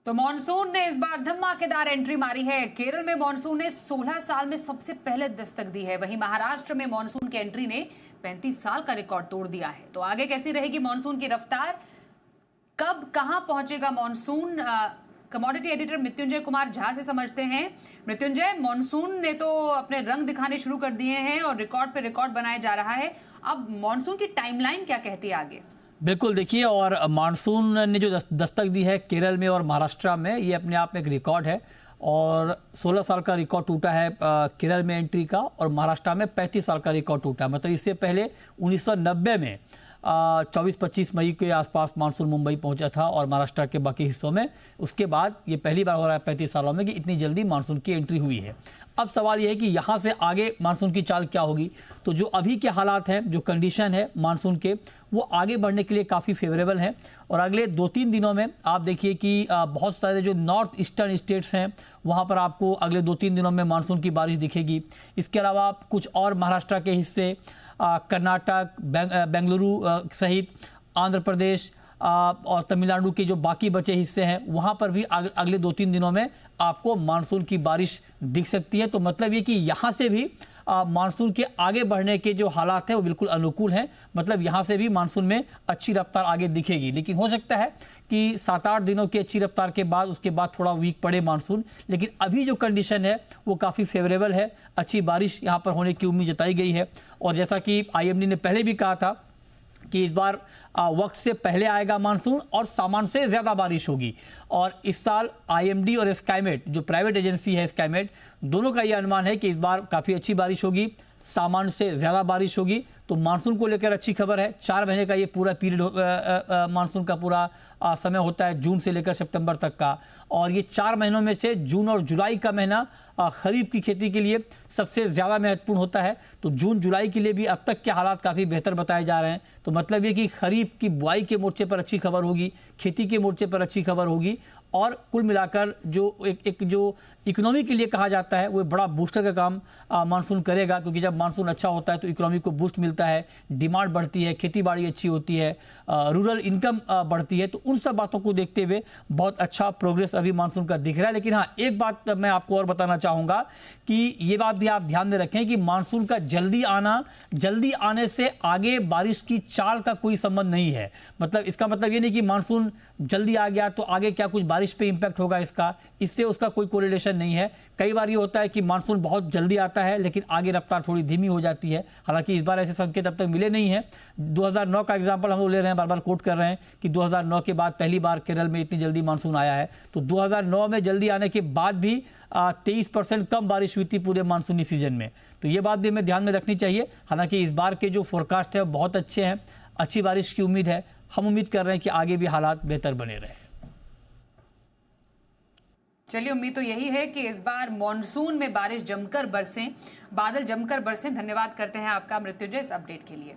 तो मॉनसून ने इस बार धमाकेदार एंट्री मारी है। केरल में मॉनसून ने 16 साल में सबसे पहले दस्तक दी है। वहीं महाराष्ट्र में मॉनसून की एंट्री ने 35 साल का रिकॉर्ड तोड़ दिया है। तो आगे कैसी रहेगी मॉनसून की रफ्तार, कब कहां पहुंचेगा monsoon, commodity editor Mrityunjay Kumar Jha से समझते हैं। मृत्युंजय, मॉनसून ने तो अपने रंग दिखाने शुरू कर दिए हैं और रिकॉर्ड पे रिकॉर्ड बनाया जा रहा है। अब मॉनसून की टाइमलाइन क्या कहती है आगे? बिल्कुल, देखिए, और मानसून ने जो दस्तक दी है केरल में और महाराष्ट्र में, ये अपने आप में एक रिकॉर्ड है। और 16 साल का रिकॉर्ड टूटा है केरल में एंट्री का, और महाराष्ट्र में 35 साल का रिकॉर्ड टूटा। मतलब इससे पहले 1990 में 24-25 मई के आसपास मानसून मुंबई पहुंचा था और महाराष्ट्र के बाकी हिस्सों में। उसके बाद ये पहली बार हो रहा है 35 सालों में कि इतनी जल्दी मानसून की एंट्री हुई है। अब सवाल यह है कि यहाँ से आगे मानसून की चाल क्या होगी। तो जो अभी के हालात हैं, जो कंडीशन है मानसून के, वो आगे बढ़ने के लिए काफ़ी फेवरेबल है। और अगले 2-3 दिनों में आप देखिए कि बहुत सारे जो नॉर्थ ईस्टर्न स्टेट्स हैं, वहाँ पर आपको अगले 2-3 दिनों में मानसून की बारिश दिखेगी। इसके अलावा कुछ और महाराष्ट्र के हिस्से, कर्नाटक, बेंगलुरु सहित आंध्र प्रदेश और तमिलनाडु के जो बाकी बचे हिस्से हैं, वहाँ पर भी अगले 2-3 दिनों में आपको मानसून की बारिश दिख सकती है। तो मतलब ये कि यहाँ से भी मानसून के आगे बढ़ने के जो हालात हैं वो बिल्कुल अनुकूल हैं। मतलब यहाँ से भी मानसून में अच्छी रफ्तार आगे दिखेगी। लेकिन हो सकता है कि 7-8 दिनों की अच्छी रफ्तार के बाद उसके बाद थोड़ा वीक पड़े मानसून। लेकिन अभी जो कंडीशन है वो काफ़ी फेवरेबल है, अच्छी बारिश यहाँ पर होने की उम्मीद जताई गई है। और जैसा कि आईएमडी ने पहले भी कहा था कि इस बार वक्त से पहले आएगा मानसून और सामान्य से ज़्यादा बारिश होगी। और इस साल आईएमडी और स्काईमेट, जो प्राइवेट एजेंसी है स्काईमेट, दोनों का यह अनुमान है कि इस बार काफ़ी अच्छी बारिश होगी, सामान्य से ज़्यादा बारिश होगी। तो मानसून को लेकर अच्छी खबर है। 4 महीने का ये पूरा पीरियड मानसून का पूरा समय होता है, जून से लेकर सितंबर तक का। और ये 4 महीनों में से जून और जुलाई का महीना खरीफ की खेती के लिए सबसे ज़्यादा महत्वपूर्ण होता है। तो जून जुलाई के लिए भी अब तक के हालात काफ़ी बेहतर बताए जा रहे हैं। तो मतलब ये कि खरीफ की बुआई के मोर्चे पर अच्छी खबर होगी, खेती के मोर्चे पर अच्छी खबर होगी। और कुल मिलाकर जो एक जो इकोनॉमी के लिए कहा जाता है वो बड़ा बूस्टर का काम मानसून करेगा। क्योंकि जब मानसून अच्छा होता है तो इकोनॉमी को बूस्ट मिलता है, डिमांड बढ़ती है, खेती बाड़ी अच्छी होती है, रूरल इनकम बढ़ती है। तो उन सब बातों को देखते हुए बहुत अच्छा प्रोग्रेस अभी मानसून का दिख रहा है। लेकिन हाँ, एक बात मैं आपको और बताना चाहूँगा कि ये बात भी आप ध्यान में रखें कि मानसून का जल्दी आने से आगे बारिश की चाल का कोई संबंध नहीं है। मतलब इसका मतलब ये नहीं कि मानसून जल्दी आ गया तो आगे क्या कुछ बारिश पे इंपैक्ट होगा, इससे उसका कोई कोरिलेशन नहीं है। कई बार ये होता है कि मानसून बहुत जल्दी आता है लेकिन आगे रफ्तार थोड़ी धीमी हो जाती है। हालांकि इस बार ऐसे संकेत अब तक मिले नहीं हैं। 2009 का एग्जांपल हम लोग ले रहे हैं, बार बार कोट कर रहे हैं कि 2009 के बाद पहली बार केरल में इतनी जल्दी मानसून आया है। तो 2009 में जल्दी आने के बाद भी 23% कम बारिश हुई थी पूरे मानसूनी सीजन में। तो ये बात भी हमें ध्यान में रखनी चाहिए। हालांकि इस बार के जो फोरकास्ट है बहुत अच्छे हैं, अच्छी बारिश की उम्मीद है। हम उम्मीद कर रहे हैं कि आगे भी हालात बेहतर बने रहे। चलिए, उम्मीद तो यही है कि इस बार मॉनसून में बारिश जमकर बरसें, बादल जमकर बरसें। धन्यवाद करते हैं आपका मृत्युंजय इस अपडेट के लिए।